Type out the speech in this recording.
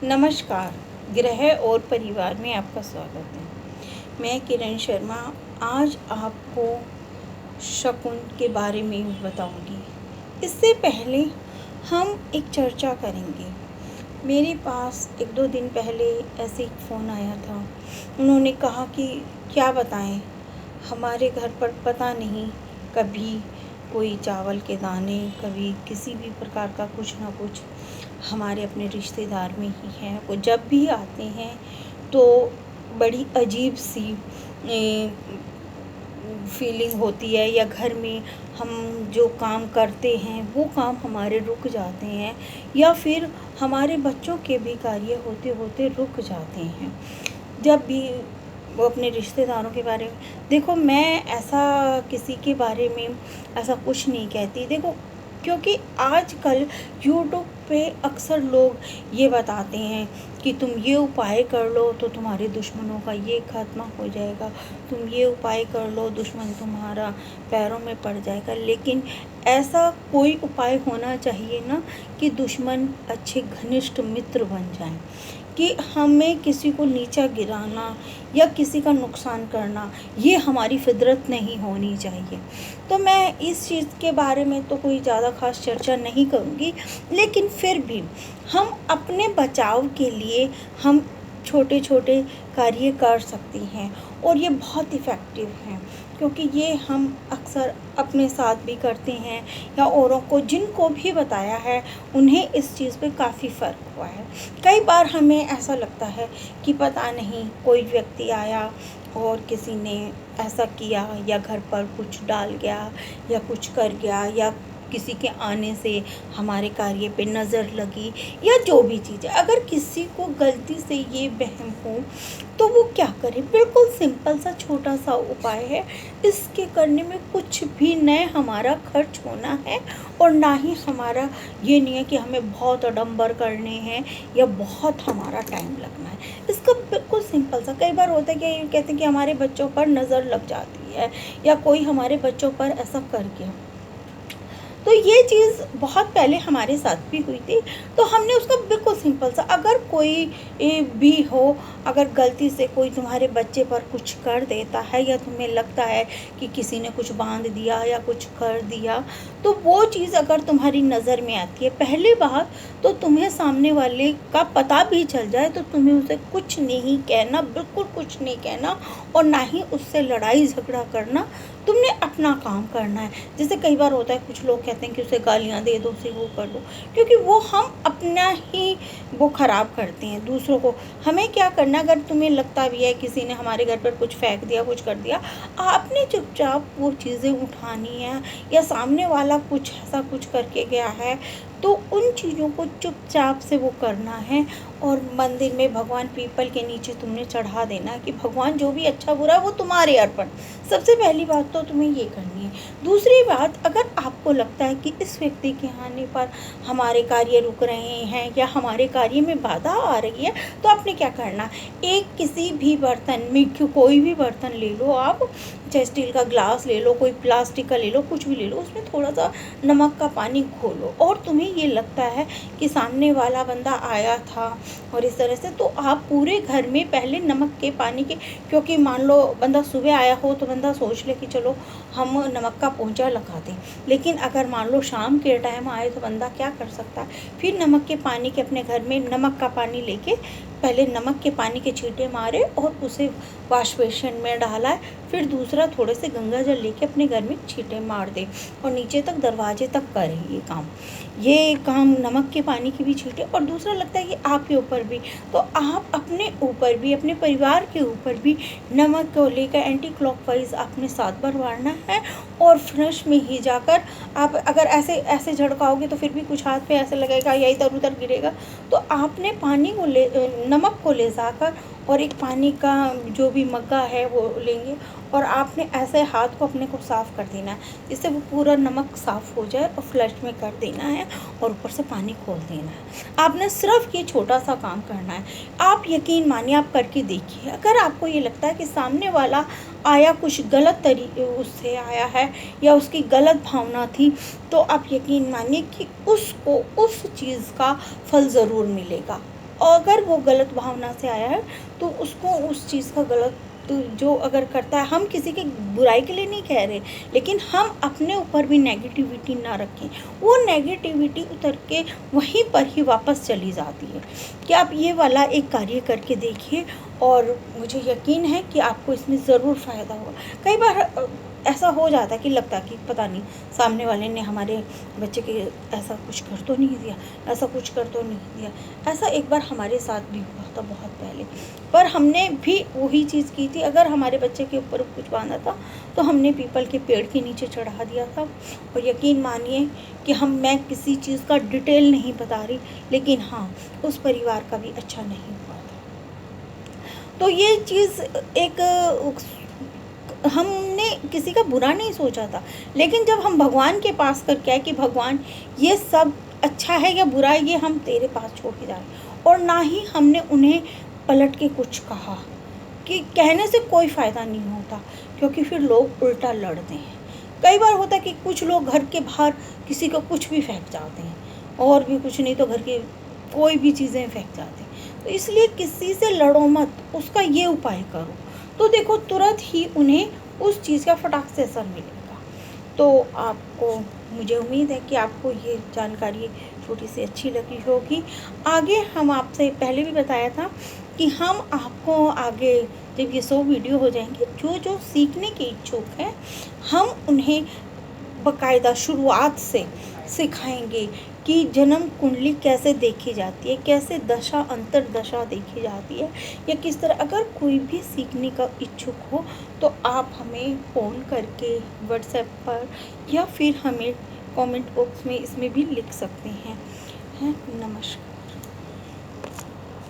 नमस्कार, गृह और परिवार में आपका स्वागत है। मैं किरण शर्मा आज आपको शकुन के बारे में बताऊंगी। इससे पहले हम एक चर्चा करेंगे। मेरे पास 1-2 दिन पहले ऐसे एक फ़ोन आया था। उन्होंने कहा कि क्या बताएं, हमारे घर पर पता नहीं कभी कोई चावल के दाने, कभी किसी भी प्रकार का कुछ ना कुछ हमारे अपने रिश्तेदार में ही हैं। वो जब भी आते हैं तो बड़ी अजीब सी फीलिंग होती है, या घर में हम जो काम करते हैं वो काम हमारे रुक जाते हैं, या फिर हमारे बच्चों के भी कार्य होते होते रुक जाते हैं। जब भी वो अपने रिश्तेदारों के बारे में, देखो मैं ऐसा किसी के बारे में ऐसा कुछ नहीं कहती। देखो, क्योंकि आजकल यूट्यूब पे अक्सर लोग ये बताते हैं कि तुम ये उपाय कर लो तो तुम्हारे दुश्मनों का ये खात्मा हो जाएगा, तुम ये उपाय कर लो दुश्मन तुम्हारा पैरों में पड़ जाएगा। लेकिन ऐसा कोई उपाय होना चाहिए ना कि दुश्मन अच्छे घनिष्ठ मित्र बन जाएं, कि हमें किसी को नीचा गिराना या किसी का नुकसान करना ये हमारी फितरत नहीं होनी चाहिए। तो मैं इस चीज़ के बारे में तो कोई ज़्यादा ख़ास चर्चा नहीं करूँगी, लेकिन फिर भी हम अपने बचाव के लिए हम छोटे छोटे कार्य कर सकते हैं और ये बहुत इफ़ेक्टिव हैं, क्योंकि ये हम अक्सर अपने साथ भी करते हैं या औरों को जिनको भी बताया है उन्हें इस चीज़ पे काफ़ी फ़र्क हुआ है। कई बार हमें ऐसा लगता है कि पता नहीं कोई व्यक्ति आया और किसी ने ऐसा किया, या घर पर कुछ डाल गया या कुछ कर गया, या किसी के आने से हमारे कार्य पे नज़र लगी, या जो भी चीज़ है। अगर किसी को गलती से ये वहम हो तो वो क्या करे? बिल्कुल सिंपल सा छोटा सा उपाय है। इसके करने में कुछ भी न हमारा खर्च होना है और ना ही हमारा ये नहीं है कि हमें बहुत आडंबर करने हैं या बहुत हमारा टाइम लगना है। इसका बिल्कुल सिंपल सा, कई बार होता है कि ये कहते हैं कि हमारे बच्चों पर नज़र लग जाती है या कोई हमारे बच्चों पर ऐसा कर गया। तो ये चीज़ बहुत पहले हमारे साथ भी हुई थी। तो हमने उसका बिल्कुल सिंपल सा, अगर कोई भी हो, अगर गलती से कोई तुम्हारे बच्चे पर कुछ कर देता है या तुम्हें लगता है कि किसी ने कुछ बांध दिया या कुछ कर दिया, तो वो चीज़ अगर तुम्हारी नज़र में आती है, पहली बात तो तुम्हें सामने वाले का पता भी चल जाए तो तुम्हें उसे कुछ नहीं कहना, बिल्कुल कुछ नहीं कहना, और ना ही उससे लड़ाई झगड़ा करना। तुमने अपना काम करना है। जैसे कई बार होता है कुछ लोग कहते हैं कि उसे गालियाँ दे दो, उसे वो कर दो, क्योंकि वो हम अपना ही वो ख़राब करते हैं दूसरों को। हमें क्या करना, अगर तुम्हें लगता भी है किसी ने हमारे घर पर कुछ फेंक दिया, कुछ कर दिया, आपने चुपचाप वो चीज़ें उठानी है, या सामने वाला कुछ ऐसा कुछ करके गया है तो उन चीज़ों को चुपचाप से वो करना है, और मंदिर में भगवान पीपल के नीचे तुमने चढ़ा देना कि भगवान जो भी अच्छा बुरा वो तुम्हारे अर्पण। सबसे पहली बात तो तुम्हें ये करनी है। दूसरी बात, अगर आपको लगता है कि इस व्यक्ति के आने पर हमारे कार्य रुक रहे हैं या हमारे कार्य में बाधा आ रही है, तो आपने क्या करना, एक किसी भी बर्तन में, कोई भी बर्तन ले लो आप, चाहे स्टील का ग्लास ले लो, कोई प्लास्टिक का ले लो, कुछ भी ले लो, उसमें थोड़ा सा नमक का पानी घोलो, और तुम्हें ये लगता है कि सामने वाला बंदा आया था और इस तरह से, तो आप पूरे घर में पहले नमक के पानी के, क्योंकि मान लो बंदा सुबह आया हो तो बंदा सोच ले कि चलो हम नमक का पोंछा लगा दें, लेकिन अगर मान लो शाम के टाइम आए तो बंदा क्या कर सकता है, फिर नमक के पानी के, अपने घर में नमक का पानी लेके पहले नमक के पानी के छींटे मारे और उसे वॉश बेसिन में डाला है, फिर दूसरा थोड़े से गंगा जल लेके अपने घर में छींटे मार दे और नीचे तक दरवाजे तक करे ये काम नमक के पानी की भी छींटे। और दूसरा लगता है कि आपके ऊपर भी, तो आप अपने ऊपर भी, अपने परिवार के ऊपर भी नमक को लेकर एंटी क्लॉकवाइज आपने 7 बार मारना है, और फ्रेश में ही जाकर आप अगर ऐसे ऐसे झड़काओगे तो फिर भी कुछ हाथ पे ऐसे लगेगा या इधर उधर गिरेगा। तो आपने पानी को नमक को ले जाकर, और एक पानी का जो भी मग्गा है वो लेंगे, और आपने ऐसे हाथ को अपने को साफ़ कर देना है जिससे वो पूरा नमक साफ़ हो जाए, और फ्लश में कर देना है और ऊपर से पानी खोल देना है। आपने सिर्फ ये छोटा सा काम करना है। आप यकीन मानिए, आप करके देखिए। अगर आपको ये लगता है कि सामने वाला आया कुछ गलत तरीके उससे आया है या उसकी गलत भावना थी, तो आप यकीन मानिए कि उसको उस चीज़ का फल ज़रूर मिलेगा। अगर वो गलत भावना से आया है तो उसको उस चीज़ का गलत जो अगर करता है, हम किसी की बुराई के लिए नहीं कह रहे, लेकिन हम अपने ऊपर भी नेगेटिविटी ना रखें। वो नेगेटिविटी उतर के वहीं पर ही वापस चली जाती है कि आप ये वाला एक कार्य करके देखिए और मुझे यकीन है कि आपको इसमें ज़रूर फ़ायदा होगा। कई बार ऐसा हो जाता है कि लगता है कि पता नहीं सामने वाले ने हमारे बच्चे के ऐसा कुछ कर तो नहीं दिया, ऐसा कुछ कर तो नहीं दिया। ऐसा एक बार हमारे साथ भी हुआ था बहुत पहले, पर हमने भी वही चीज़ की थी। अगर हमारे बच्चे के ऊपर कुछ बांधा था तो हमने पीपल के पेड़ के नीचे चढ़ा दिया था। और यकीन मानिए कि मैं किसी चीज़ का डिटेल नहीं बता रही, लेकिन हाँ, उस परिवार का भी अच्छा नहीं हुआ था। तो ये चीज़ एक हमने किसी का बुरा नहीं सोचा था, लेकिन जब हम भगवान के पास करके आए कि भगवान ये सब अच्छा है या बुरा है, ये हम तेरे पास छोड़ के जा रहे हैं, और ना ही हमने उन्हें पलट के कुछ कहा, कि कहने से कोई फ़ायदा नहीं होता, क्योंकि फिर लोग उल्टा लड़ते हैं। कई बार होता है कि कुछ लोग घर के बाहर किसी को कुछ भी फेंक जाते हैं, और भी कुछ नहीं तो घर के कोई भी चीज़ें फेंक जाते हैं। तो इसलिए किसी से लड़ो मत, उसका ये उपाय करो, तो देखो तुरंत ही उन्हें उस चीज़ का फटाक से असर मिलेगा। तो आपको, मुझे उम्मीद है कि आपको ये जानकारी छोटी सी अच्छी लगी होगी। आगे हम आपसे पहले भी बताया था कि हम आपको आगे जब ये 100 वीडियो हो जाएंगे, जो जो सीखने के इच्छुक हैं हम उन्हें बाकायदा शुरुआत से सिखाएंगे कि जन्म कुंडली कैसे देखी जाती है, कैसे दशा अंतरदशा देखी जाती है, या किस तरह। अगर कोई भी सीखने का इच्छुक हो तो आप हमें फ़ोन करके व्हाट्सएप पर या फिर हमें कमेंट बॉक्स में इसमें भी लिख सकते हैं। नमस्कार।